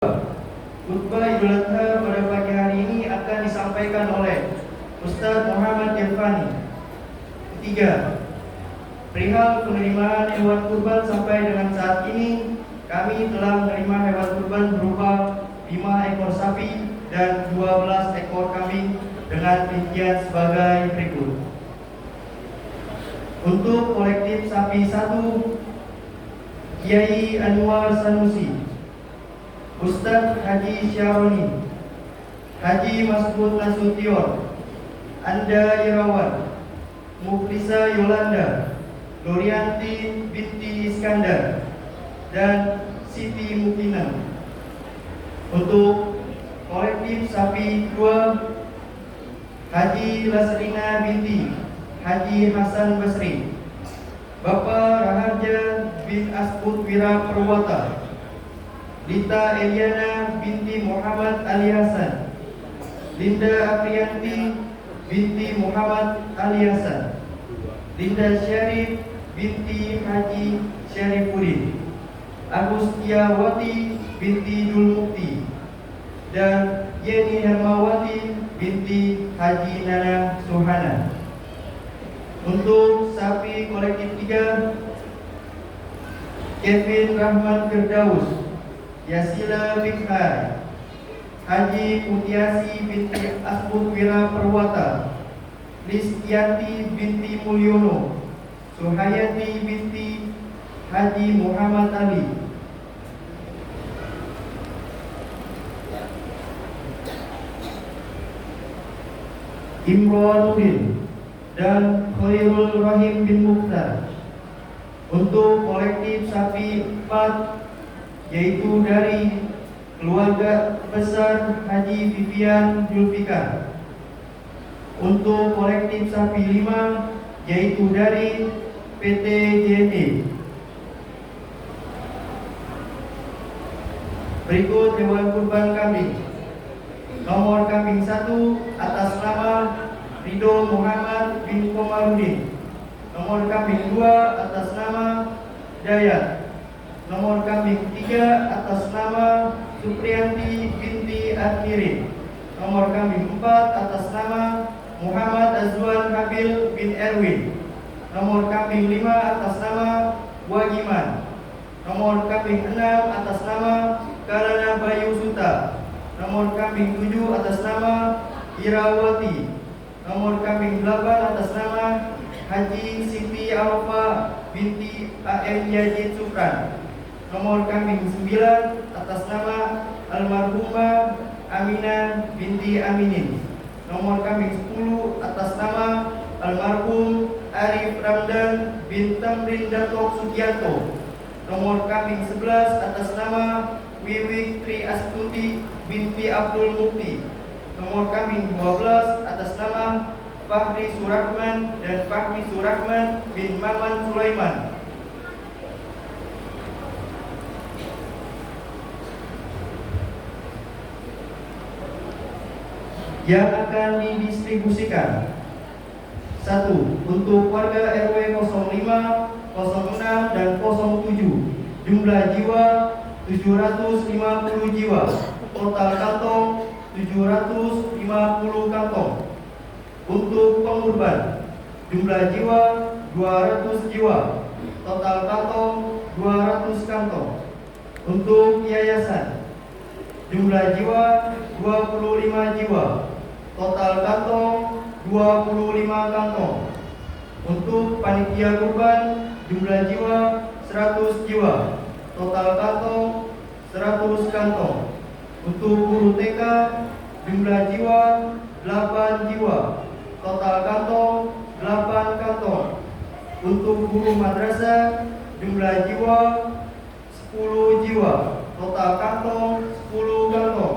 Khutbah Idul Adha pada pagi hari ini akan disampaikan oleh Ustaz Muhammad Irfani. Ketiga, perihal penerimaan hewan kurban sampai dengan saat ini, kami telah menerima hewan kurban berupa 5 ekor sapi dan 12 ekor kambing dengan rincian sebagai berikut. Untuk kolektif sapi 1, Kiai Anwar Sanusi, Ustadz Haji Syaroni, Haji Masbud Nasution, Anda Irawan, Muflisa Yolanda, Lorianti binti Iskandar, dan Siti Mukina. Untuk kolektif sapi 2, Haji Lasrina binti Haji Hasan Basri, Bapak Raharja bin Asbud Wira Perwata, Lita Eliana binti Muhammad Ali Hasan, Linda Aprianti binti Muhammad Ali Hasan, Linda Syarif binti Haji Syarifuddin, Agustiawati binti Dulmukti, dan Yeni Hermawati binti Haji Nana Suhana. Untuk sapi kolektif 3, Kevin Rahman Firdaus, Yasila Bikhai, Haji Putiasi binti Asbud Wira Perwata, Listianti binti Mulyono, Suhayati binti Haji Muhammad Ali. Imranuddin dan Khairul Rahim bin Mukhtar. Untuk kolektif sapi 4, yaitu dari keluarga besar Haji Vivian Julfikar. Untuk kolektif sapi 5, yaitu dari PT JNE. Berikut hewan kurban kambing. Nomor kambing 1 atas nama Ridho Muhammad bin Komarudin. Nomor kambing 2 atas nama Dayat. Nomor kambing 3 atas nama Supriyanti binti Admirin. Nomor kambing 4 atas nama Muhammad Azwan Habil bin Erwin. Nomor kambing 5 atas nama Wagiman. Nomor kambing 6 atas nama Karana Bayu Suta. Nomor kambing 7 atas nama Irawati. Nomor kambing 8 atas nama Haji Siti Alfa binti AM Yazid Supran. Nomor kambing 9 atas nama almarhumah Aminah binti Aminin. Nomor kambing 10 atas nama almarhum Arif Ramdan bin Tamrin Datuk Sugianto. Nomor kambing 11 atas nama Wiwik Tri Astuti binti Abdul Mukti. Nomor kambing 12 atas nama Fahri Surahman dan Fahmi Surahman bin Maman Sulaiman. Yang akan didistribusikan: 1. Untuk warga RW 05, 06, dan 07, jumlah jiwa 750 jiwa, total kantong 750 kantong. Untuk pengurban, jumlah jiwa 200 jiwa, total kantong 200 kantong. Untuk yayasan, jumlah jiwa 25 jiwa, total kantong 25 kantong. Untuk panitia kurban, jumlah jiwa 100 jiwa, total kantong 100 kantong. Untuk guru TK, jumlah jiwa 8 jiwa, total kantong 8 kantong. Untuk guru madrasah, jumlah jiwa 10 jiwa, total kantong 10 kantong.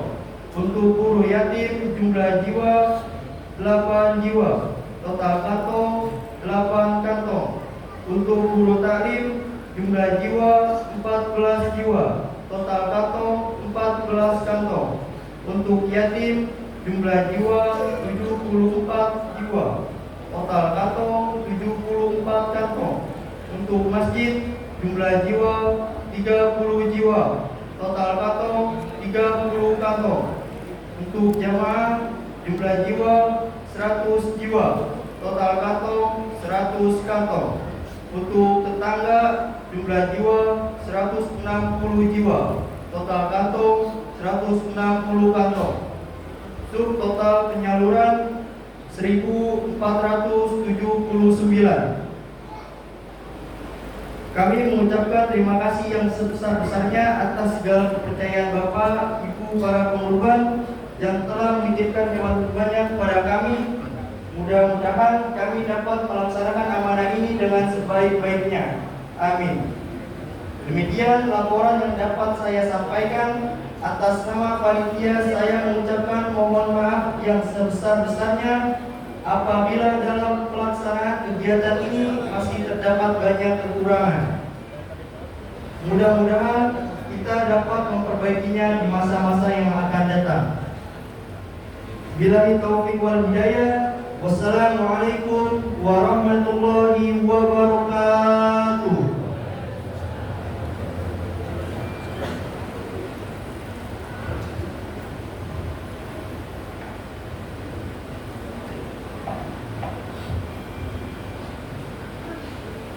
Untuk guru yatim, jumlah jiwa 8 jiwa, total kantong 8 kantong. Untuk guru taklim, jumlah jiwa 14 jiwa, total kantong 14 kantong. Untuk yatim, jumlah jiwa 74 jiwa, total kantong 74 kantong. Untuk masjid, jumlah jiwa 30 jiwa, total kantong 30 Untuk jamaah jumlah jiwa 100 jiwa, total kantong 100 kantong. Untuk tetangga jumlah jiwa 160 jiwa, total kantong 160 kantong. Total penyaluran 1479. Kami mengucapkan terima kasih yang sebesar-besarnya atas segala kepercayaan Bapak, Ibu, para pengurban yang telah menitipkan hewan kurbannya kepada kami. Mudah-mudahan kami dapat melaksanakan amanah ini dengan sebaik-baiknya. Amin. Demikian laporan yang dapat saya sampaikan. Atas nama panitia saya mengucapkan mohon maaf yang sebesar-besarnya apabila dalam pelaksanaan kegiatan ini masih terdapat banyak kekurangan. Mudah-mudahan kita dapat memperbaikinya di masa-masa yang akan datang. Billahi taufiq wal hidayah. Wassalamualaikum warahmatullahi wabarakatuh.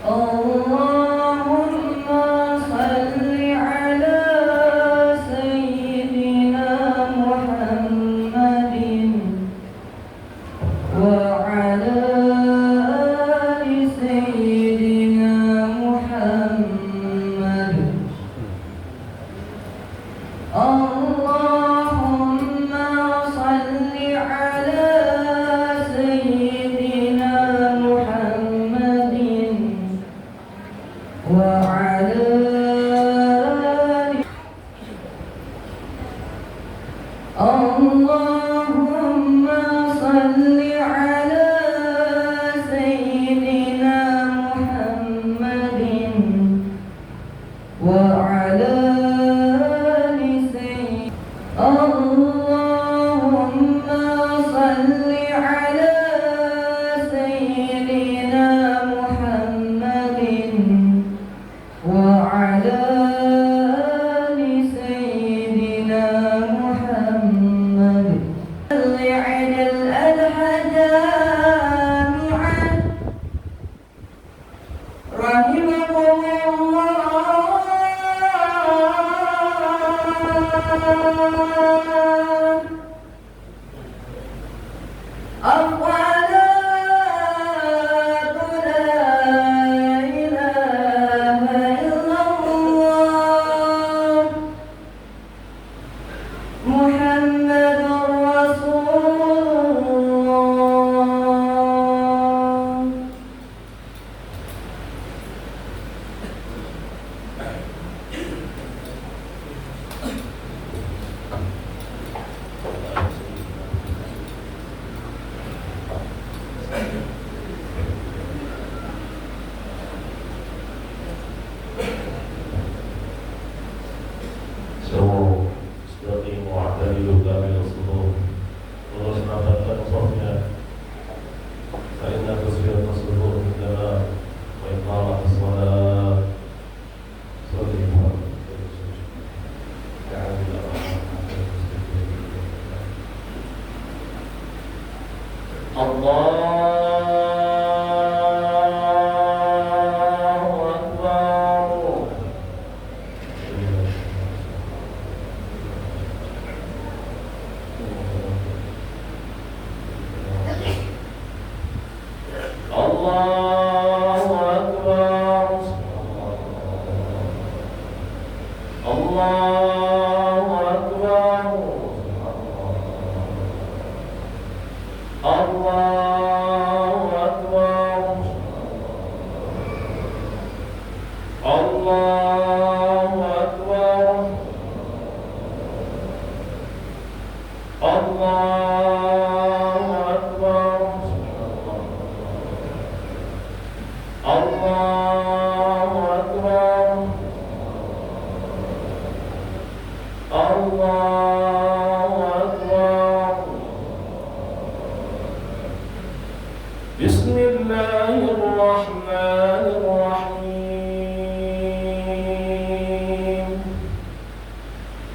Allahumma salli ala Sayyidina Muhammadin wa ala ali Sayyidina Muhammad. Allahumma salli ala Sayyidina Muhammadin وعلى اللهم صل على سيدنا محمد وعلى آل سيدنا اللهم صل على سيدنا محمد وعلى آل سيدنا محمد. على الأضحى جامعا رحمكم الله.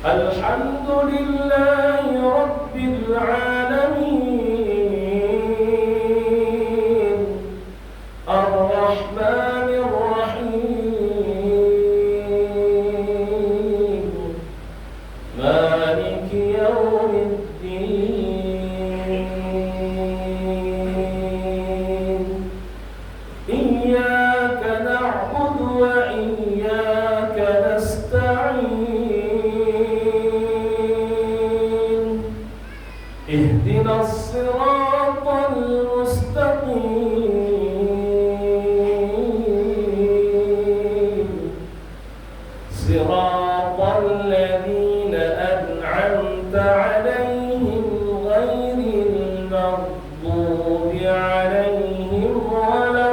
الحمد لله رب العالمين. العالمين الرحمن الرحيم مالك يوم الدين إياك نعبد وإياك نستعين اهدنا الصراط المستقيم صراط الذين أنعمت عليهم غير المغضوب عليهم ولا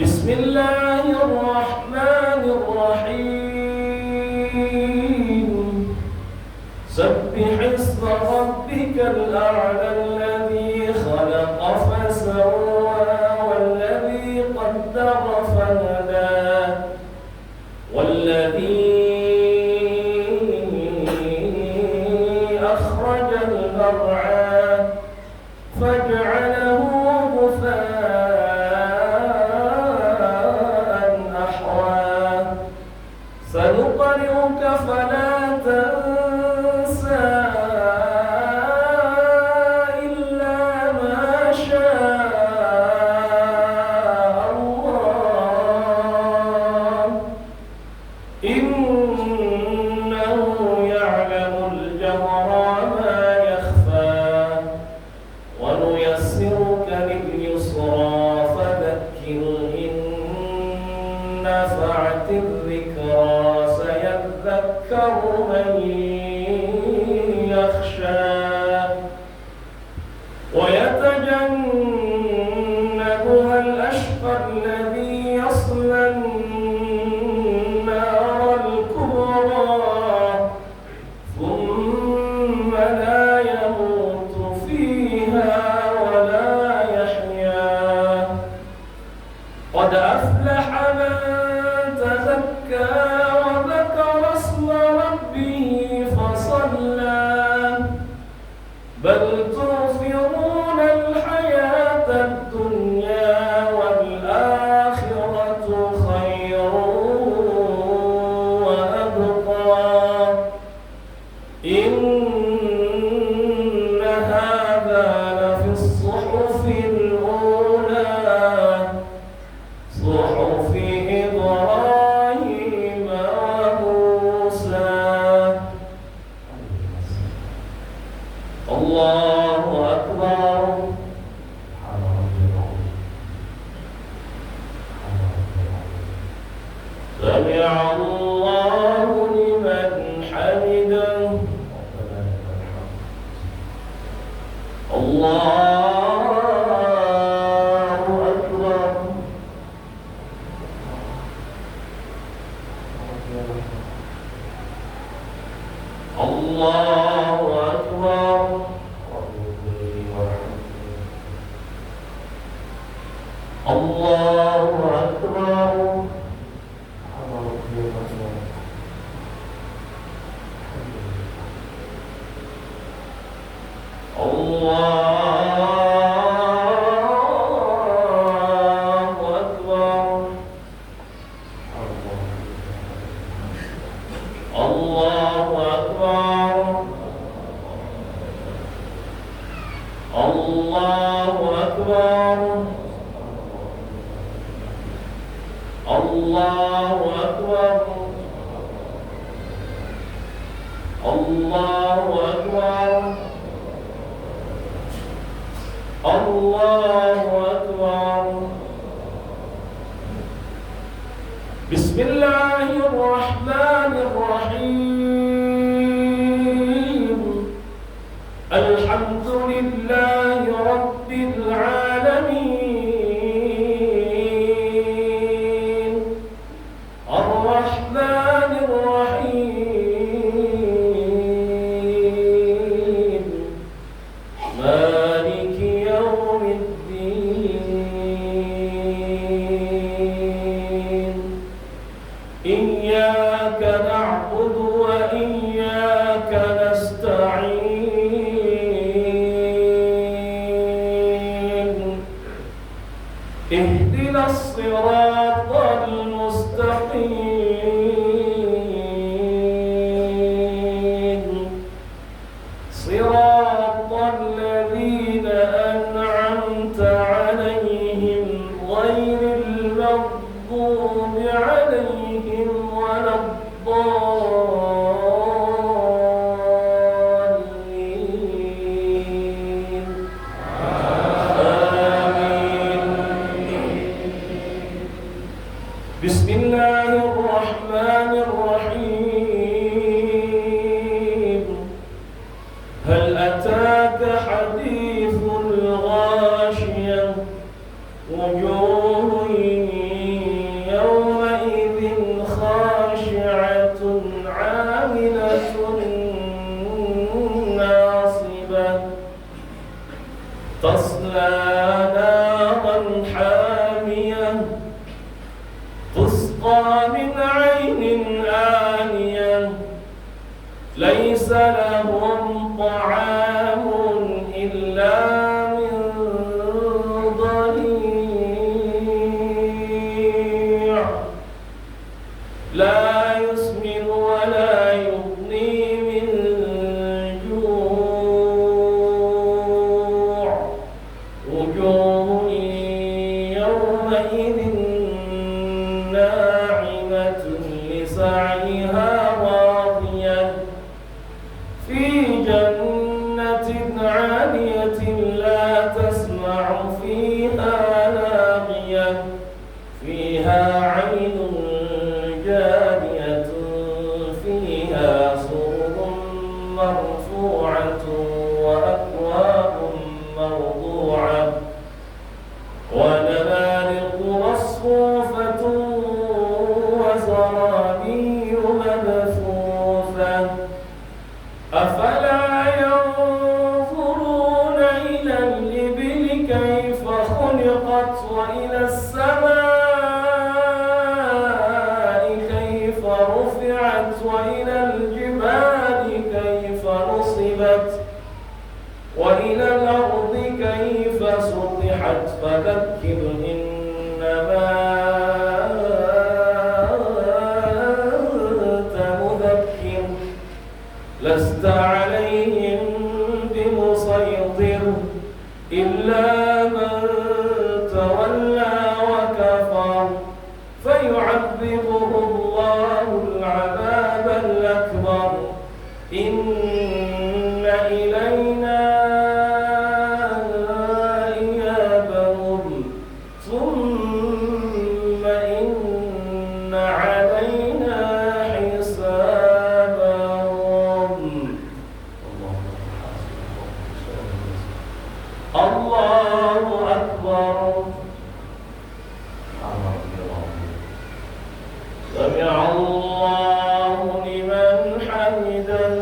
بسم الله الرحمن الرحيم سبح اسم ربك الأعلى الذي خلق فسوى والذي قدر فهدى والذي أخرج المرعى فاجعله سنقرئك فلا تنسى إلا ما شاء الله إنه يعلم الجهر وما يخفى ونيسرك لليسرى فذكر إن نفعت الذكرى سيذكر من يخشى ويتجنبها الأشقى الذي يصلى النار الكبرى ثم لا يموت فيها ولا يحيا قد أفلح من تزكى وذكر اسم ربه فصلى بل تؤثرون الحياة الدنيا والآخرة خير وأبقى إن هذا لفي الصحف الأولى صحف إبراهيم وموسى الله أكبر سمع الله لمن حمده الله أكبر الله أكبر الله أكبر الله أكبر الله أكبر أجمعين اهدنا الصراط المستقيم صراط الذين أنعمت عليهم غير المغضوب عليهم ولا الضالين آمين. بسم الله الرحمن الرحيم هل أتاك حديث الغاشية وجوه يومئذ خاشعة عاملة ناصبة تصلى نارا حامية تسقى من عين آنية ليس لهم طعام إلا من ضريع لا يسمن ولا يغني من جوع وجوه يومئذ ناعمة لسعيها راضية في جنة عالية لا تسمع فيها لاغية فيها عين جارية فيها سرر مرفوعة وأكواب موضوعة ونمارق مصفوفة وزرابي مبثوثة أفلا ينظرون إلى الإبل كيف خلقت وإلى السماء كيف رفعت وإلى الجبال كيف نصبت وإلى الأرض كيف سطحت فذكر إنما أنت مذكر لست عليهم بمسيطر إلا من تولى وكفر فيعذبه الله العذاب الأكبر إن إلينا إيابهم ثم إن علينا حسابهم الله أكبر سمع الله لمن حمده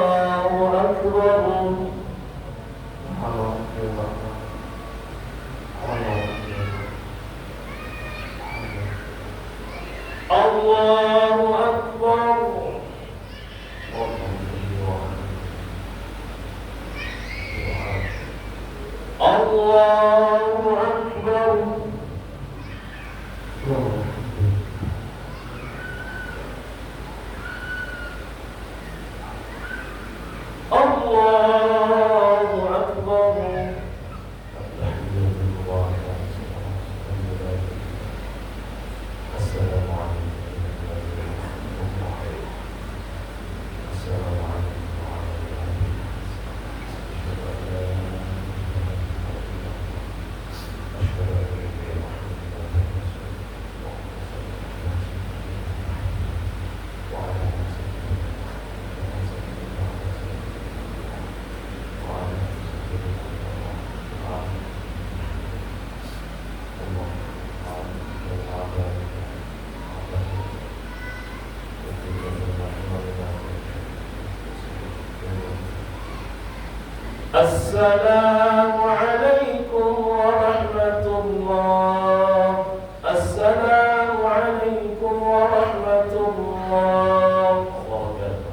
الله أكبر الله أكبر الله أكبر الله أكبر السلام السلام عليكم ورحمة الله. السلام عليكم ورحمة ورحمة الله وبركاته.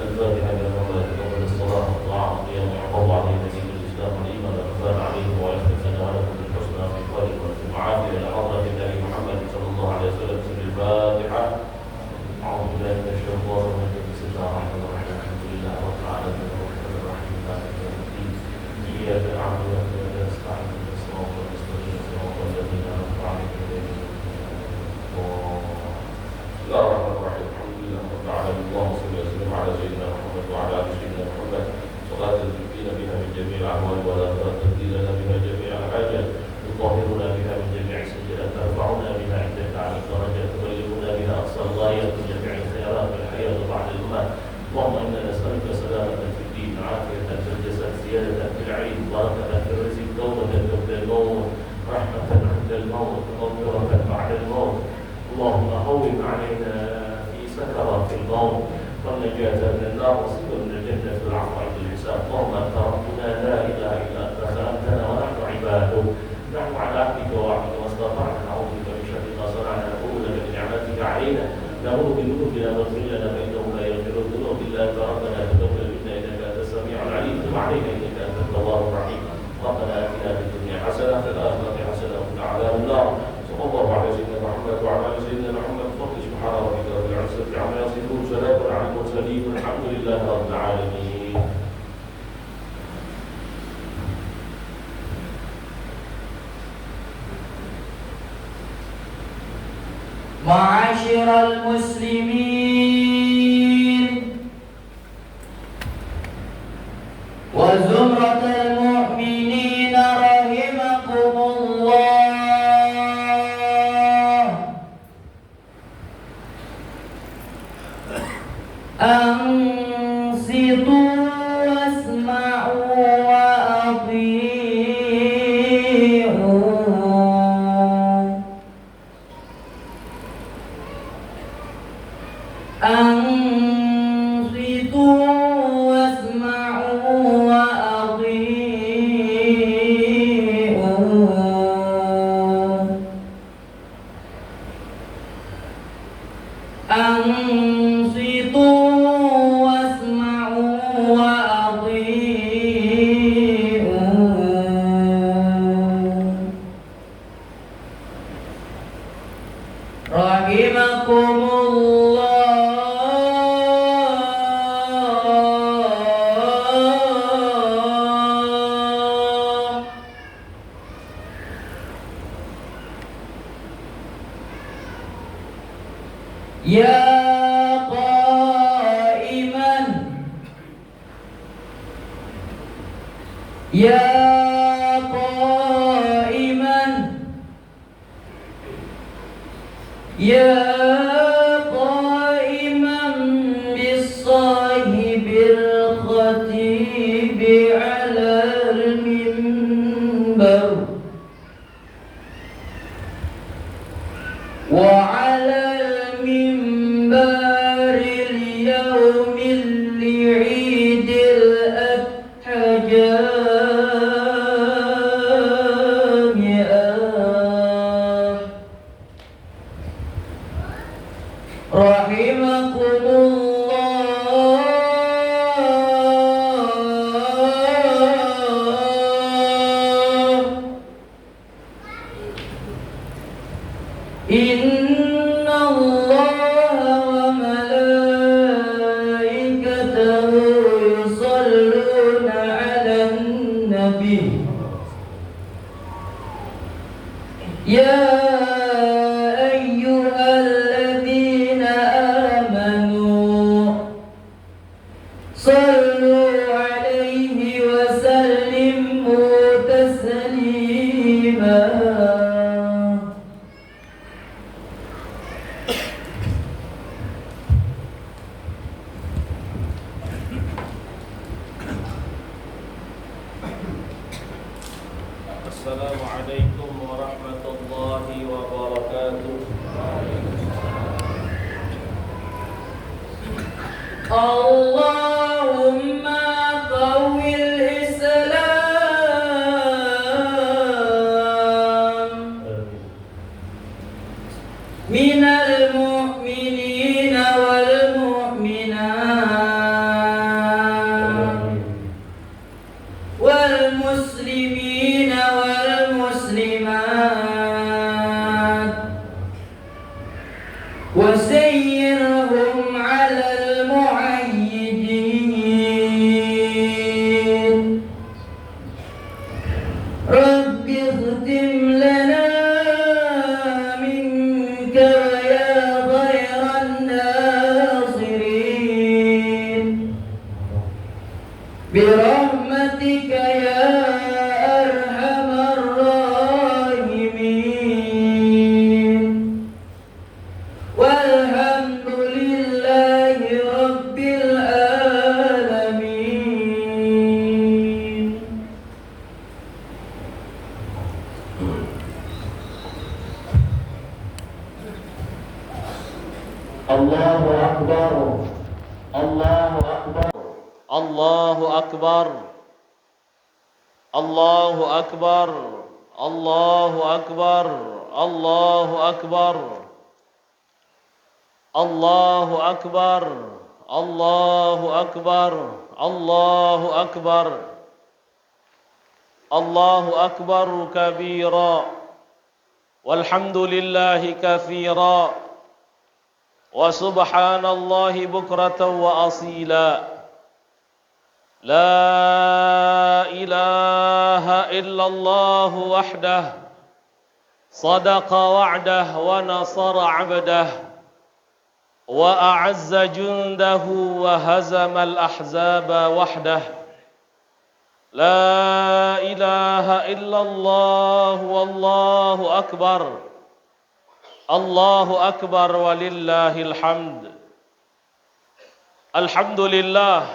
الفاتحة لله قبل الصلاة والطاعة والقيام يعقب عليه نبي الإسلام والإيمان والإحسان عليه ويختم لنا ولكم بالحسنى في خير والعافية إلى حضرة النبي محمد صلى الله عليه وسلم. بسم الفاتحة. أعوذ بالله من الشيطان الرجيم. بسم الله الرحمن الرحيم. الحمد لله رب العالمين الرحمن الرحيم مالك يوم الدين. إياك نعبد وإياك نستعين اهدنا الصراط المستقيم صراط الذين أنعمت عليهم غير بسم الله الرحمن الرحيم. الحمد لله رب العالمين. اللهم صل وسلم على سيدنا محمد وعلى آل سيدنا محمد صلاة تزكينا بها من جميع الأهوال ولا تهدي لنا بها جميع الحاجات تطهرنا بها من جميع السيئات ترفعنا بها عندك على الدرجات تبلغنا بها أقصى الغايات من جميع الخيرات في الحياة وبعد الممات. اللهم إنا نسألك سلامة في الدين عافية في الجسد زيادة في العلم بركة في الرزق توبة قبل الموت رحمة عند الموت مغفرة بعد الموت. اللهم هون علينا في سكرات الموت والنجاة من النار وصيبا من الجنة والعفو عند الحساب. اللهم أنت ربنا لا إله إلا أنت خلقتنا ونحن عبادك نحن على عهدك ووعدك ما استطعنا نعوذ بك من شر ما صنعنا نقول لك بنعمتك علينا نعوذ بذنوبنا واغفر لنا فإنه لا يغفر الذنوب إلا أنت ربنا تقبل منا إنك أنت السميع العليم تب علينا إنك أنت التواب الرحيم. ربنا آتنا في الدنيا حسنة في الآخرة حسنة وقنا عذاب النار. صلى الله على سيدنا محمد وعلى آل سيدنا محمد. فضل سبحان ربك رب العزة عما يصفون سلام على المرسلين والحمد لله رب العالمين. معاشر المسلمين وزمرة المؤمنين رحمكم الله، أنصتوا واسمعوا وأطيعوا. أنصتوا واسمعوا وأطيعوا. أنصتوا واسمعوا وأطيعوا. رحمكم يا قائما بالصاحب الخطيب على المنبر وعلى المنبر اليوم لعيد الأضحى رحمكم الله. إن الله وملائكته يصلون على النبي يا أيها الذين آمنوا صلوا عليه وسلموا تسليما. السلام عليكم ورحمة الله وبركاته. اللهم قوي الإسلام من وسيرهم على المعيدين رب اختم لنا منك ويا خير الناصرين برحمتك يا أرحم الراحمين والحمد لله رب العالمين. الله أكبر الله أكبر الله أكبر الله أكبر الله أكبر الله أكبر الله أكبر الله أكبر الله أكبر الله أكبر كبيرا والحمد لله كثيرا وسبحان الله بكرة وأصيلا لا إله إلا الله وحده صدق وعده ونصر عبده وأعز جنده وهزم الأحزاب وحده لا إله إلا الله والله أكبر الله أكبر ولله الحمد الحمد لله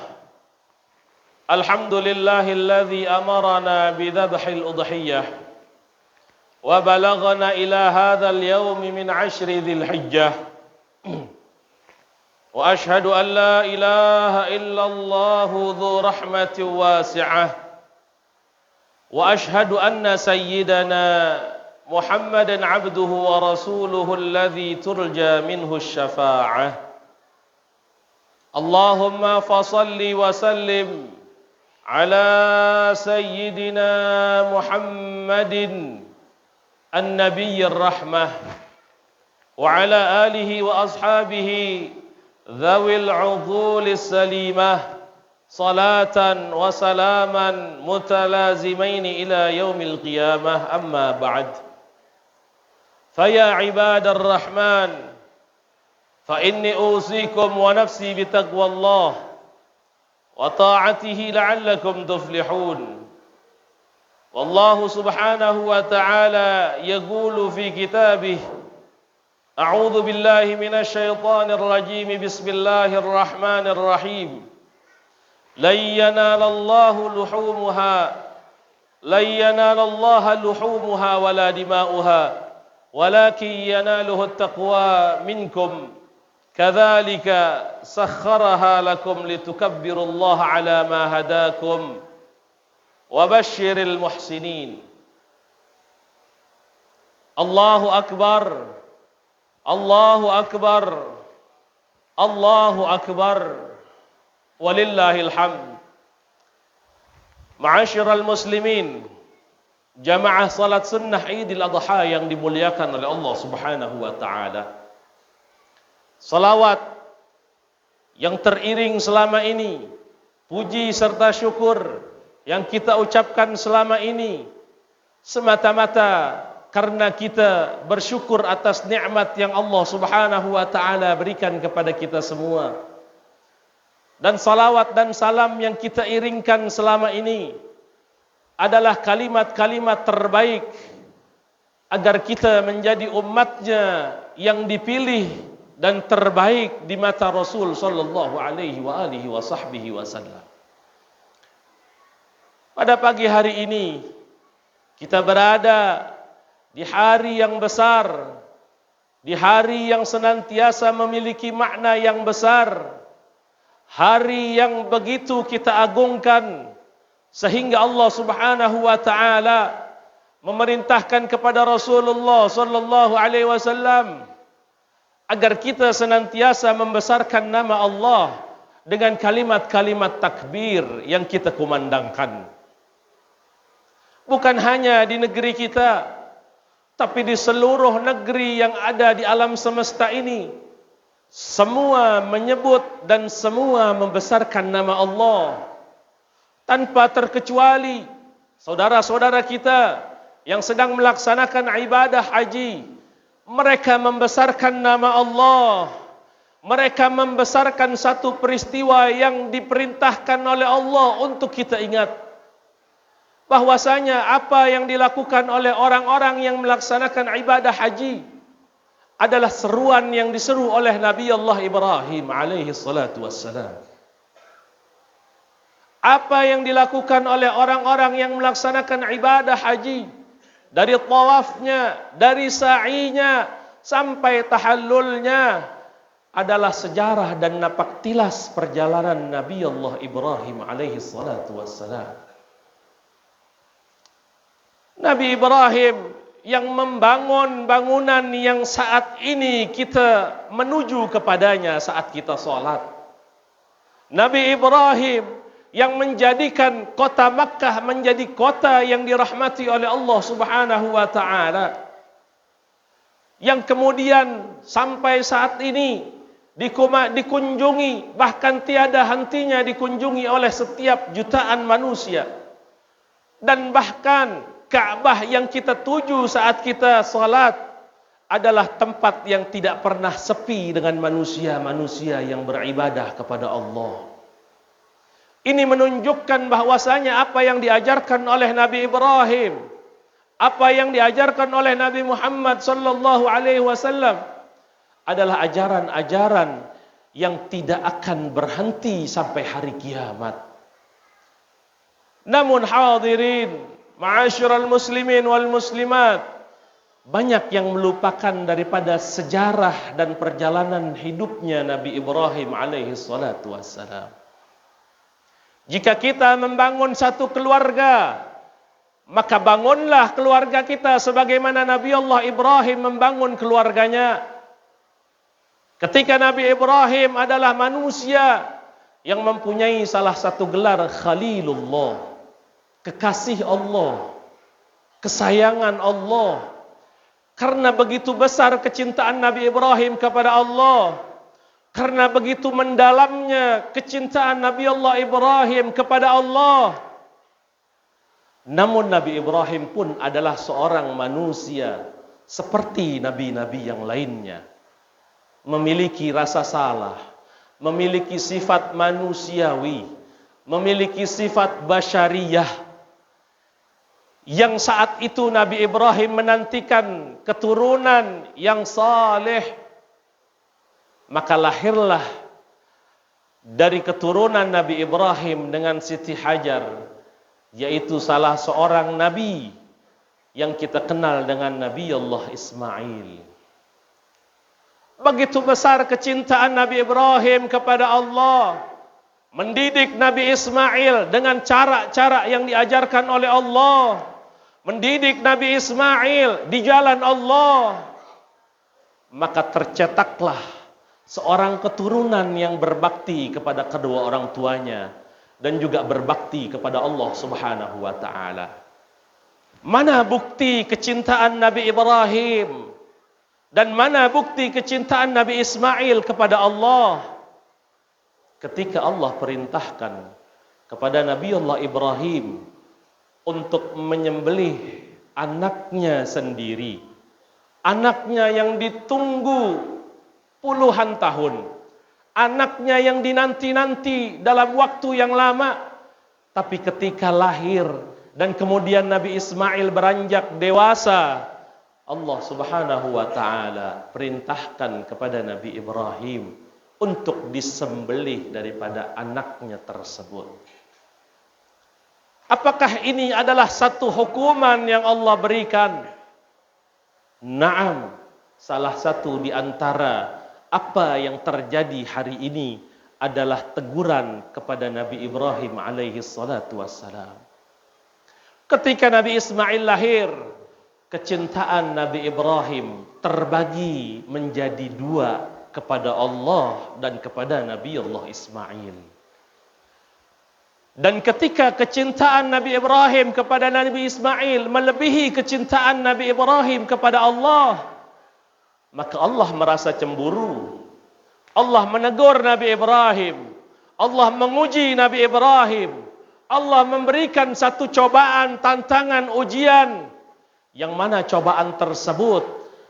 الحمد لله الذي أمرنا بذبح الأضحية وبلغنا إلى هذا اليوم من عشر ذي الحجة وأشهد أن لا إله إلا الله ذو رحمة واسعة وأشهد أن سيدنا محمدًا عبده ورسوله الذي ترجى منه الشفاعة اللهم فصل وسلم على سيدنا محمد النبي الرحمة وعلى آله وأصحابه ذوي العقول السليمة صلاة وسلاما متلازمين إلى يوم القيامة أما بعد فيا عباد الرحمن فإني أوصيكم ونفسي بتقوى الله وطاعته لعلكم تفلحون والله سبحانه وتعالى يقول في كتابه أعوذ بالله من الشيطان الرجيم بسم الله الرحمن الرحيم لن ينال الله لحومها ولا دماؤها ولكن يناله التقوى منكم كذلك سخرها لكم لتكبروا الله على ما هداكم وبشر المحسنين الله أكبر الله أكبر الله أكبر ولله الحمد. Ma'asyiral muslimin, jamaah salat sunnah Idul Adha yang dimuliakan oleh Allah Subhanahu wa taala. Salawat yang teriring selama ini, puji serta syukur yang kita ucapkan selama ini semata-mata karena kita bersyukur atas nikmat yang Allah Subhanahu wa taala berikan kepada kita semua. Dan salawat dan salam yang kita iringkan selama ini adalah kalimat-kalimat terbaik agar kita menjadi umatnya yang dipilih dan terbaik di mata Rasul sallallahu alaihi wa alihi wa sahbihi wasallam. Pada pagi hari ini kita berada di hari yang besar, di hari yang senantiasa memiliki makna yang besar, hari yang begitu kita agungkan sehingga Allah Subhanahu wa taala memerintahkan kepada Rasulullah sallallahu alaihi wasallam agar kita senantiasa membesarkan nama Allah dengan kalimat-kalimat takbir yang kita kumandangkan. Bukan hanya di negeri kita, tapi di seluruh negeri yang ada di alam semesta ini, semua menyebut dan semua membesarkan nama Allah. Tanpa terkecuali saudara-saudara kita yang sedang melaksanakan ibadah haji, mereka membesarkan nama Allah. Mereka membesarkan satu peristiwa yang diperintahkan oleh Allah untuk kita ingat. Bahwasanya apa yang dilakukan oleh orang-orang yang melaksanakan ibadah haji adalah seruan yang diseru oleh Nabi Allah Ibrahim alaihi salatu wassalam. Apa yang dilakukan oleh orang-orang yang melaksanakan ibadah haji, dari tawafnya, dari sa'inya sampai tahallulnya, adalah sejarah dan napak tilas perjalanan Nabi Allah Ibrahim alaihi salatu wassalam. Nabi Ibrahim yang membangun bangunan yang saat ini kita menuju kepadanya saat kita sholat. Nabi Ibrahim yang menjadikan kota Makkah menjadi kota yang dirahmati oleh Allah Subhanahu wa ta'ala, yang kemudian sampai saat ini dikunjungi, bahkan tiada hentinya dikunjungi oleh setiap jutaan manusia. Dan bahkan Ka'bah yang kita tuju saat kita salat adalah tempat yang tidak pernah sepi dengan manusia-manusia yang beribadah kepada Allah. Ini menunjukkan bahwasanya apa yang diajarkan oleh Nabi Ibrahim, apa yang diajarkan oleh Nabi Muhammad sallallahu alaihi wasallam adalah ajaran-ajaran yang tidak akan berhenti sampai hari kiamat. Namun hadirin, ma'asyiral muslimin wal muslimat, banyak yang melupakan daripada sejarah dan perjalanan hidupnya Nabi Ibrahim alaihi salatu wassalam. Jika kita membangun satu keluarga, maka bangunlah keluarga kita sebagaimana Nabi Allah Ibrahim membangun keluarganya. Ketika Nabi Ibrahim adalah manusia yang mempunyai salah satu gelar Khalilullah, kekasih Allah, kesayangan Allah. Karena begitu besar kecintaan Nabi Ibrahim kepada Allah, karena begitu mendalamnya kecintaan Nabi Allah Ibrahim kepada Allah. Namun Nabi Ibrahim pun adalah seorang manusia seperti nabi-nabi yang lainnya. Memiliki rasa salah, memiliki sifat manusiawi, memiliki sifat basyariyah. Yang saat itu Nabi Ibrahim menantikan keturunan yang saleh. Maka lahirlah dari keturunan Nabi Ibrahim dengan Siti Hajar, yaitu salah seorang nabi yang kita kenal dengan Nabi Allah Ismail. Begitu besar kecintaan Nabi Ibrahim kepada Allah, mendidik Nabi Ismail dengan cara-cara yang diajarkan oleh Allah, mendidik Nabi Ismail di jalan Allah, maka tercetaklah seorang keturunan yang berbakti kepada kedua orang tuanya dan juga berbakti kepada Allah Subhanahu wa ta'ala. Mana bukti kecintaan Nabi Ibrahim dan mana bukti kecintaan Nabi Ismail kepada Allah? Ketika Allah perintahkan kepada Nabi Allah Ibrahim untuk menyembelih anaknya sendiri, anaknya yang ditunggu puluhan tahun, anaknya yang dinanti-nanti dalam waktu yang lama, tapi ketika lahir dan kemudian Nabi Ismail beranjak dewasa, Allah Subhanahu wa ta'ala perintahkan kepada Nabi Ibrahim untuk disembelih daripada anaknya tersebut. Apakah ini adalah satu hukuman yang Allah berikan? Naam, salah satu di antara apa yang terjadi hari ini adalah teguran kepada Nabi Ibrahim alaihi salatu wassalam. Ketika Nabi Ismail lahir, kecintaan Nabi Ibrahim terbagi menjadi dua, kepada Allah dan kepada Nabi Allah Ismail. Dan ketika kecintaan Nabi Ibrahim kepada Nabi Ismail melebihi kecintaan Nabi Ibrahim kepada Allah, maka Allah merasa cemburu. Allah menegur Nabi Ibrahim. Allah menguji Nabi Ibrahim. Allah memberikan satu cobaan, tantangan, ujian. Yang mana cobaan tersebut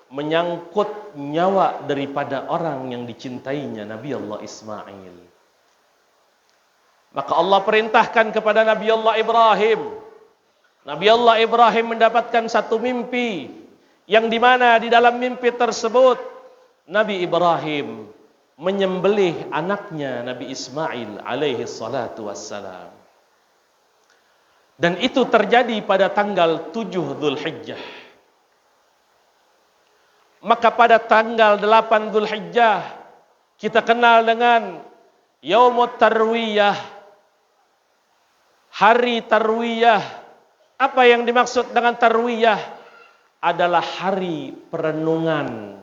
menyangkut nyawa daripada orang yang dicintainya, Nabi Allah Ismail. Maka Allah perintahkan kepada Nabi Allah Ibrahim. Nabi Allah Ibrahim mendapatkan satu mimpi, yang dimana di dalam mimpi tersebut Nabi Ibrahim menyembelih anaknya Nabi Ismail alaihi salatu wassalam. Dan itu terjadi pada tanggal 7 Dzulhijjah. Maka pada tanggal 8 Dzulhijjah kita kenal dengan Yaumut Tarwiyah, hari Tarwiyah. Apa yang dimaksud dengan Tarwiyah? Adalah hari perenungan,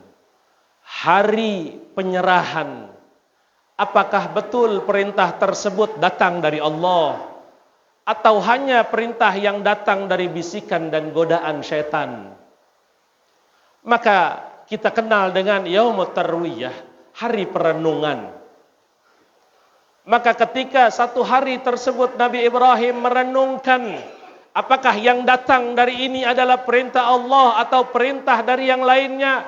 hari penyerahan. Apakah betul perintah tersebut datang dari Allah, atau hanya perintah yang datang dari bisikan dan godaan syaitan? Maka kita kenal dengan Yaumut Tarwiyah, hari perenungan. Maka ketika satu hari tersebut Nabi Ibrahim merenungkan, apakah yang datang dari ini adalah perintah Allah atau perintah dari yang lainnya?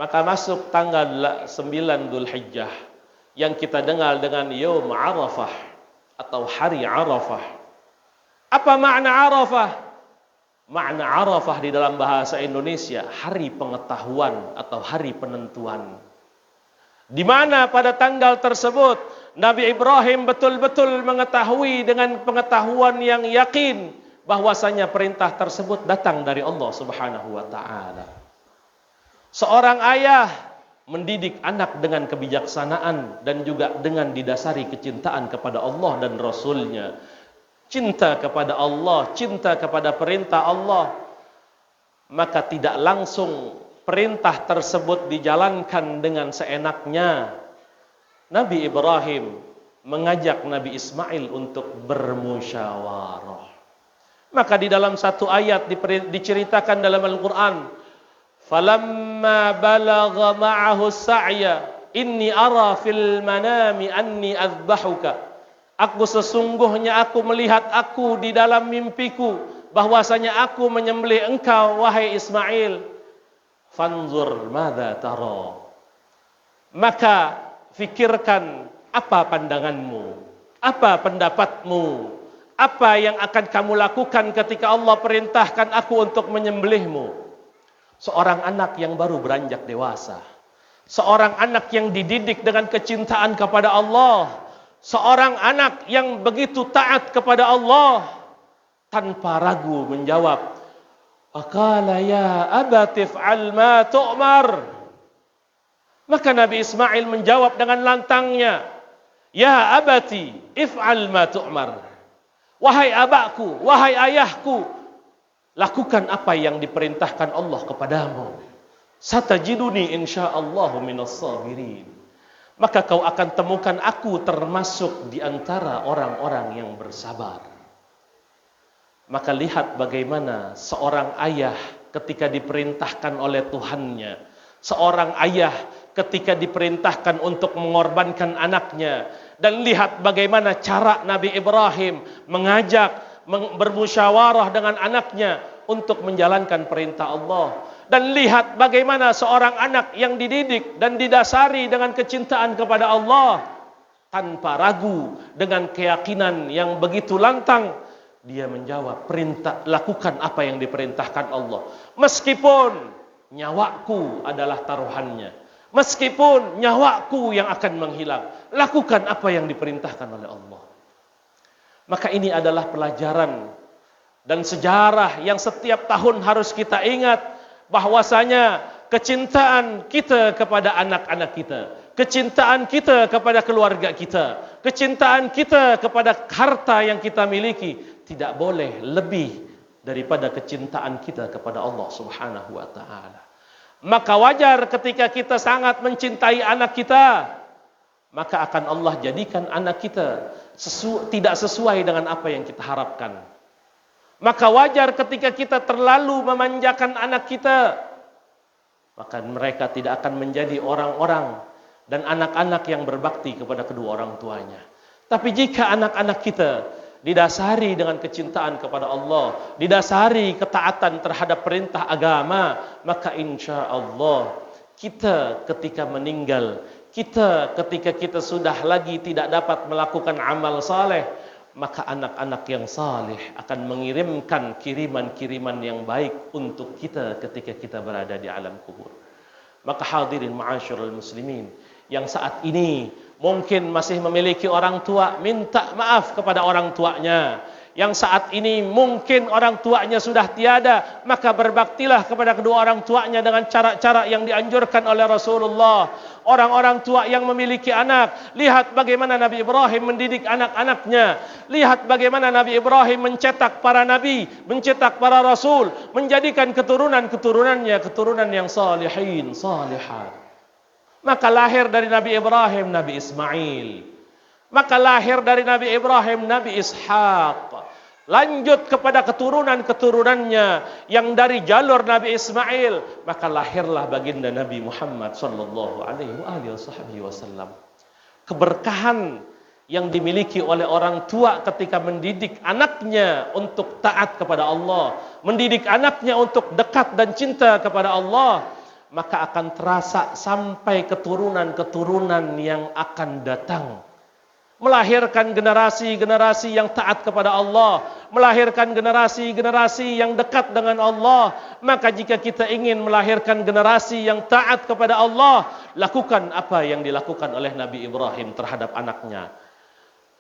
Maka masuk tanggal 9 Dzulhijjah yang kita dengar dengan Yaum Arafah atau hari Arafah. Apa makna Arafah? Makna Arafah di dalam bahasa Indonesia hari pengetahuan atau hari penentuan. Di mana pada tanggal tersebut Nabi Ibrahim betul-betul mengetahui dengan pengetahuan yang yakin bahwasanya perintah tersebut datang dari Allah Subhanahu wa taala. Seorang ayah mendidik anak dengan kebijaksanaan dan juga dengan didasari kecintaan kepada Allah dan Rasul-Nya. Cinta kepada Allah, cinta kepada perintah Allah. Maka tidak langsung perintah tersebut dijalankan dengan seenaknya. Nabi Ibrahim mengajak Nabi Ismail untuk bermusyawarah. Maka di dalam satu ayat diceritakan dalam Al-Quran, falamma balagha ma'ahu sa'ya inni ara fil manami anni azbahuka. Aku sesungguhnya aku melihat aku di dalam mimpiku bahwasanya aku menyembelih engkau wahai Ismail. Fanzur madza tara. Maka fikirkan apa pandanganmu, apa pendapatmu, apa yang akan kamu lakukan ketika Allah perintahkan aku untuk menyembelihmu. Seorang anak yang baru beranjak dewasa, seorang anak yang dididik dengan kecintaan kepada Allah, seorang anak yang begitu taat kepada Allah, tanpa ragu menjawab, "Faqala ya abati if'al ma tu'mar." Maka Nabi Ismail menjawab dengan lantangnya, "Ya abati if'al ma tu'mar." Wahai abakku, wahai ayahku, lakukan apa yang diperintahkan Allah kepadamu. Satajiduni insyaallah minas sabirin. Maka kau akan temukan aku termasuk di antara orang-orang yang bersabar. Maka lihat bagaimana seorang ayah ketika diperintahkan oleh Tuhannya, seorang ayah ketika diperintahkan untuk mengorbankan anaknya, dan lihat bagaimana cara Nabi Ibrahim mengajak, bermusyawarah dengan anaknya untuk menjalankan perintah Allah. Dan lihat bagaimana seorang anak yang dididik dan didasari dengan kecintaan kepada Allah, tanpa ragu, dengan keyakinan yang begitu lantang, dia menjawab, perintah, lakukan apa yang diperintahkan Allah. Meskipun nyawaku adalah taruhannya, meskipun nyawaku yang akan menghilang, lakukan apa yang diperintahkan oleh Allah. Maka ini adalah pelajaran dan sejarah yang setiap tahun harus kita ingat, bahwasanya kecintaan kita kepada anak-anak kita, kecintaan kita kepada keluarga kita, kecintaan kita kepada harta yang kita miliki tidak boleh lebih daripada kecintaan kita kepada Allah Subhanahu wa taala. Maka wajar ketika kita sangat mencintai anak kita, maka akan Allah jadikan anak kita tidak sesuai dengan apa yang kita harapkan. Maka wajar ketika kita terlalu memanjakan anak kita, maka mereka tidak akan menjadi orang-orang dan anak-anak yang berbakti kepada kedua orang tuanya. Tapi jika anak-anak kita didasari dengan kecintaan kepada Allah, didasari ketaatan terhadap perintah agama, maka insya Allah kita ketika meninggal, kita ketika kita sudah lagi tidak dapat melakukan amal saleh, maka anak-anak yang saleh akan mengirimkan kiriman-kiriman yang baik untuk kita ketika kita berada di alam kubur. Maka hadirin ma'asyiral muslimin, yang saat ini mungkin masih memiliki orang tua, minta maaf kepada orang tuanya. Yang saat ini mungkin orang tuanya sudah tiada, maka berbaktilah kepada kedua orang tuanya dengan cara-cara yang dianjurkan oleh Rasulullah. Orang-orang tua yang memiliki anak, lihat bagaimana Nabi Ibrahim mendidik anak-anaknya. Lihat bagaimana Nabi Ibrahim mencetak para nabi, mencetak para rasul, menjadikan keturunan-keturunannya keturunan yang salihin, salihat. Maka lahir dari Nabi Ibrahim Nabi Ismail. Maka lahir dari Nabi Ibrahim Nabi Ishaq. Lanjut kepada keturunan-keturunannya yang dari jalur Nabi Ismail, maka lahirlah baginda Nabi Muhammad sallallahu alaihi wasallam. Keberkahan yang dimiliki oleh orang tua ketika mendidik anaknya untuk taat kepada Allah, mendidik anaknya untuk dekat dan cinta kepada Allah, maka akan terasa sampai keturunan-keturunan yang akan datang. Melahirkan generasi-generasi yang taat kepada Allah, melahirkan generasi-generasi yang dekat dengan Allah. Maka jika kita ingin melahirkan generasi yang taat kepada Allah, lakukan apa yang dilakukan oleh Nabi Ibrahim terhadap anaknya.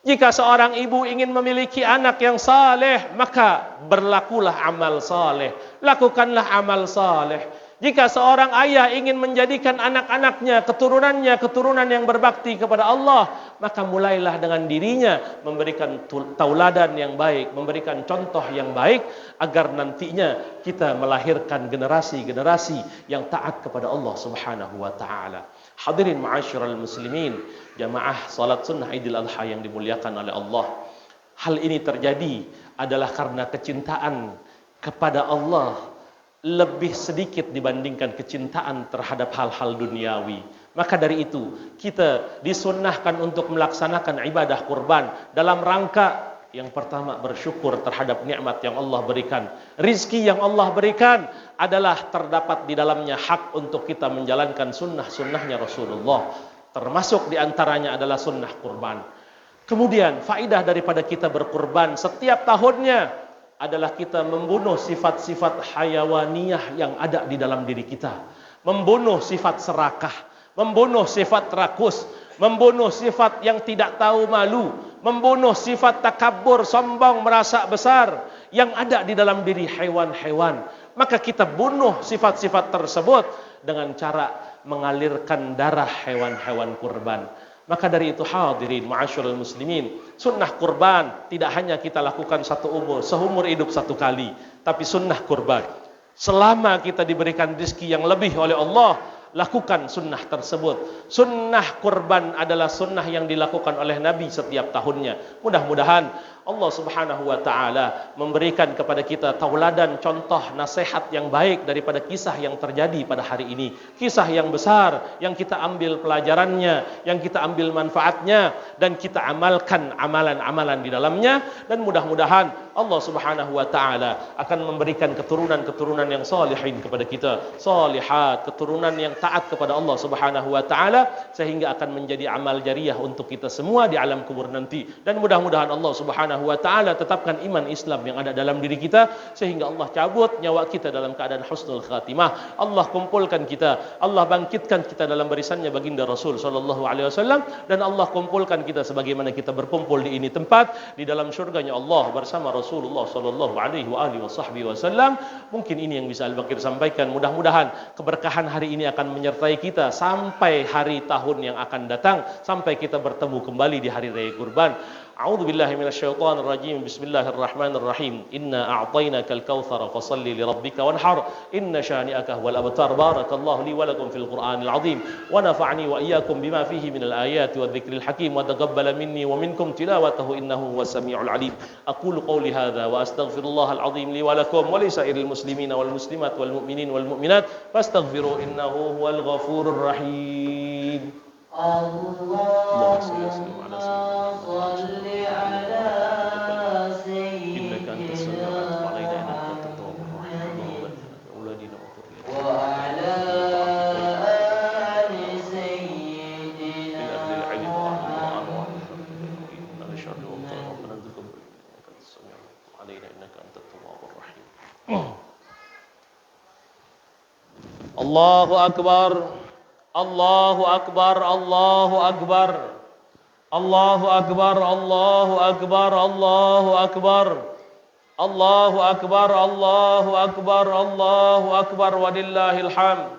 Jika seorang ibu ingin memiliki anak yang saleh, maka berlakulah amal saleh, lakukanlah amal saleh. Jika seorang ayah ingin menjadikan anak-anaknya, keturunannya, keturunan yang berbakti kepada Allah, maka mulailah dengan dirinya memberikan tauladan yang baik, memberikan contoh yang baik, agar nantinya kita melahirkan generasi-generasi yang taat kepada Allah Subhanahu wa taala. Hadirin ma'asyiral muslimin, jamaah salat sunnah Idul Adha yang dimuliakan oleh Allah. Hal ini terjadi adalah karena kecintaan kepada Allah lebih sedikit dibandingkan kecintaan terhadap hal-hal duniawi. Maka dari itu kita disunnahkan untuk melaksanakan ibadah kurban dalam rangka yang pertama bersyukur terhadap nikmat yang Allah berikan. Rizki yang Allah berikan adalah terdapat di dalamnya hak untuk kita menjalankan sunnah-sunnahnya Rasulullah. Termasuk di antaranya adalah sunnah kurban. Kemudian faidah daripada kita berkurban setiap tahunnya adalah kita membunuh sifat-sifat hayawaniyah yang ada di dalam diri kita. Membunuh sifat serakah, membunuh sifat rakus, membunuh sifat yang tidak tahu malu, membunuh sifat takabur, sombong, merasa besar yang ada di dalam diri hewan-hewan. Maka kita bunuh sifat-sifat tersebut dengan cara mengalirkan darah hewan-hewan kurban. Maka dari itu hadirin ma'asyiral muslimin, sunnah kurban tidak hanya kita lakukan seumur hidup satu kali, tapi sunnah kurban selama kita diberikan rezeki yang lebih oleh Allah, lakukan sunnah tersebut. Sunnah kurban adalah sunnah yang dilakukan oleh Nabi setiap tahunnya. Mudah-mudahan Allah Subhanahu wa taala memberikan kepada kita tauladan, contoh, nasihat yang baik daripada kisah yang terjadi pada hari ini. Kisah yang besar yang kita ambil pelajarannya, yang kita ambil manfaatnya, dan kita amalkan amalan-amalan di dalamnya, dan mudah-mudahan Allah Subhanahu wa taala akan memberikan keturunan-keturunan yang salihin kepada kita, salihat, keturunan yang taat kepada Allah Subhanahu wa taala, sehingga akan menjadi amal jariah untuk kita semua di alam kubur nanti. Dan mudah-mudahan Allah Subhanahu wa taala tetapkan iman Islam yang ada dalam diri kita, sehingga Allah cabut nyawa kita dalam keadaan husnul khatimah. Allah kumpulkan kita, Allah bangkitkan kita dalam barisannya baginda Rasul sallallahu alaihi wasallam, dan Allah kumpulkan kita sebagaimana kita berkumpul di ini tempat di dalam syurganya Allah bersama Rasulullah sallallahu alaihi wasallam. Mungkin ini yang bisa Al-Bakir sampaikan. Mudah-mudahan keberkahan hari ini akan menyertai kita sampai hari tahun yang akan datang, sampai kita bertemu kembali di hari raya kurban. A'udzu billahi minasyaitonir rajim. Bismillahirrahmanirrahim. Inna a'tainakal kautsar fashalli lirabbika wanhar. Inna syani'aka huwal abtar. Barakallahu li wa lakum fil Qur'anil azim. Wa nafa'ani wa iyyakum bima fihi minal ayati wadh-dhikril hakim wa taqabbala minni wa minkum tilawatahu innahu huwas samiul alim. Aqulu qawli hadza wa astaghfirullahal azim li wa lakum wa li sa'iril muslimina wal muslimat wal mu'minin wal mu'minat fastaghfiru innahu huwal ghafurur rahim. Allahu Akbar, Allahu Akbar, Allahu Akbar, Allahu Akbar, Allahu Akbar, Allahu Akbar, Allahu Akbar, Allahu Akbar, Allahu Akbar, walillahil hamd.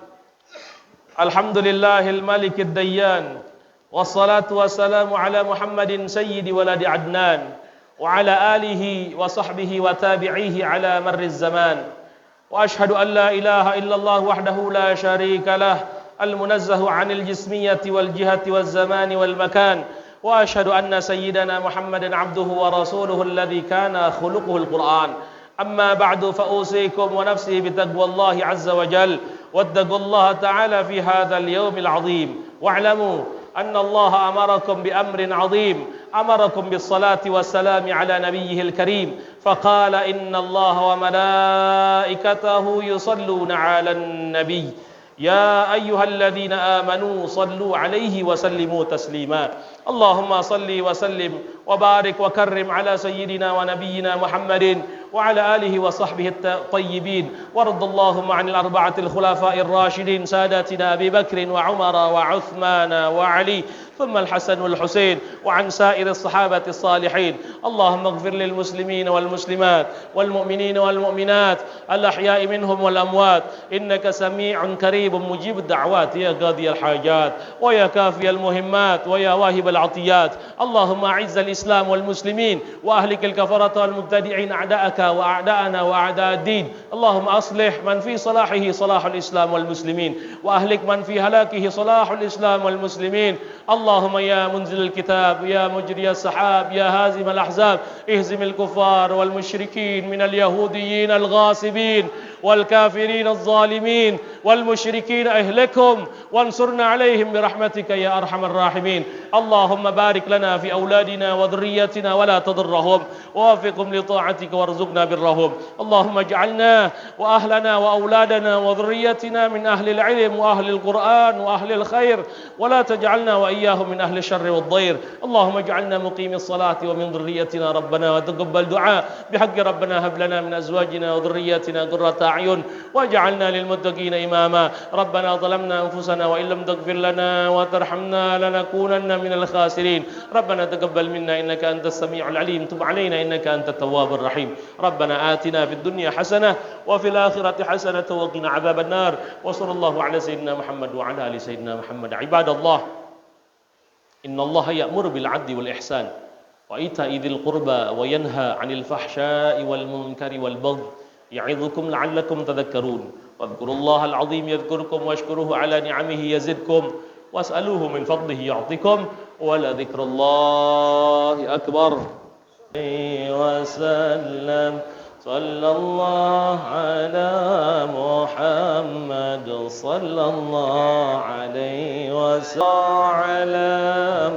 Alhamdulillahil malikid dayyan, wassalatu wassalamu ala Muhammadin sayyidi waladi Adnan, wa ala alihi wa sahbihi wa tabi'ihi ala marriz zaman. Wa ashhadu an la ilaha illallah wahdahu la syarika lah, al-munazzahu 'anil jismiyyati wal jihati waz zamani wal makan. Wa ashhadu anna sayyidana Muhammadan 'abduhu wa rasuluhu alladhi kana khuluquhul Qur'an. Amma ba'du, fa usikum wa nafsi bi taqwallahi 'azza wa jalla. Wattaqullaha ta'ala fi hadzal yawmil 'azim. Wa'lamu anna Allah amarakum bi amrin 'azim. Amarakum bis salati was salami ala nabiyyihil karim. Faqala inna Allah wa malaikatahu yusalluna 'alan nabiy. Ya ayyuhalladzina amanu sallu 'alaihi wa sallimu taslima. Allahumma salli wa sallim wa barik wa karrim ala sayyidina wa nabiyyina Muhammadin wa ala alihi wa sahbihi at-tayyibin. Waradallahu 'anil arba'atil khulafa'ir rasyidin sadatina Abi Bakr wa Umar wa Uthman wa Ali, thumma al-Hasan wal Husain, wa 'an sa'iri as-sahabati as-salihin. Allahumma ighfir lil muslimina wal muslimat wal mu'minina wal mu'minat al-ahya'i minhum wal amwat, innaka sami'un qaribun mujibud da'wat ya qadiyal hajat wa ya kafiyal muhimmat wa ya wahibal 'atiyat. Allahumma a'izzal islam wal muslimin wa ahlikal kafarata wal mubtadi'in a'da'aka wa a'da'ana wa a'da'ad din. Allahumma aslih man fi salahihi salahul islam wal muslimin wa ahlik man fi halakihi salahul islam wal muslimin. Allahumma ya munzilal kitab, ya mujriyas sahab, ya hazimal ahzab, ihzimil kuffar wal musyrikin minal yahudiyyin al ghasibin wal kafirin al zalimin wal musyrikin ahlikum wansurna alaihim birahmatika ya arhamar rahimin. Allahumma barik lana fi auladina wa dhurriyyatina wa la tadurrahum wa wafiqhum li ta'atika warzuqna birrahum. Allahumma ij'alna wa ahlana wa auladana wa dhurriyyatina min ahli al-ilm wa ahli al-Qur'an wa ahli al-khair wa la taj'alna wa iyyahum min ahli الشر والضير. اللهم اجعلنا مقيم الصلاة ومن ذريتنا ربنا وتقبل دعاء بحق ربنا هب لنا من أزواجنا وذرياتنا قرة أعين واجعلنا للمتقين إماما. ربنا ظلمنا أنفسنا وإن لم تغفر لنا وترحمنا لنكونن من الخاسرين. ربنا تقبل منا إنك أنت السميع العليم. تب علينا إنك أنت التواب الرحيم. ربنا آتنا في الدنيا حسنة وفي الآخرة حسنة وقنا عذاب النار. وصلى الله على سيدنا محمد وعلى آل سيدنا محمد. عباد الله، إن الله يأمر بالعدل والإحسان وإيتاء ذي القربى وينهى عن الفحشاء والمنكر والبغي يعظكم لعلكم تذكرون. واذكروا الله العظيم يذكركم واشكروه على نعمه يزدكم واسألوه من فضله يعطكم ولذكر الله أكبر. وسلم صلى الله على محمد صلى الله عليه وسلم على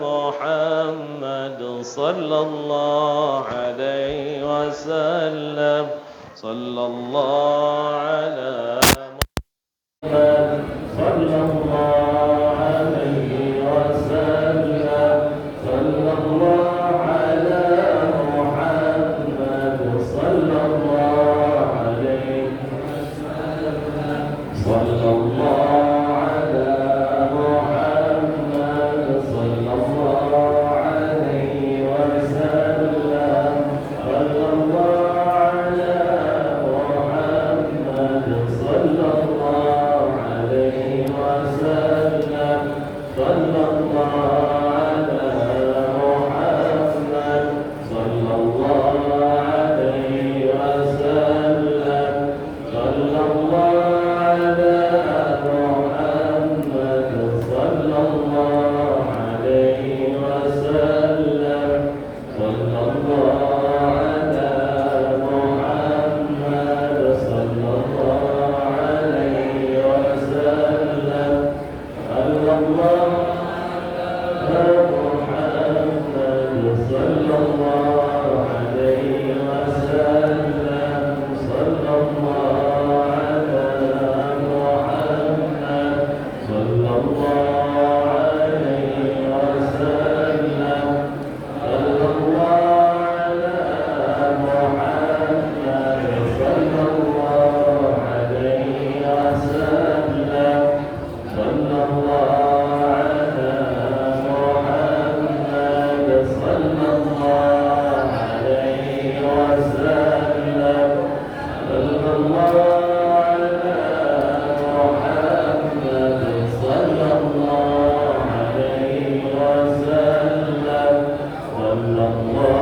محمد صلى الله عليه وسلم صلى الله على محمد صلى الله عليه وسلم صلى الله على محمد صلى الله عليه صلى الله على محمد صلى الله عليه وسلم صلى الله على محمد صلى الله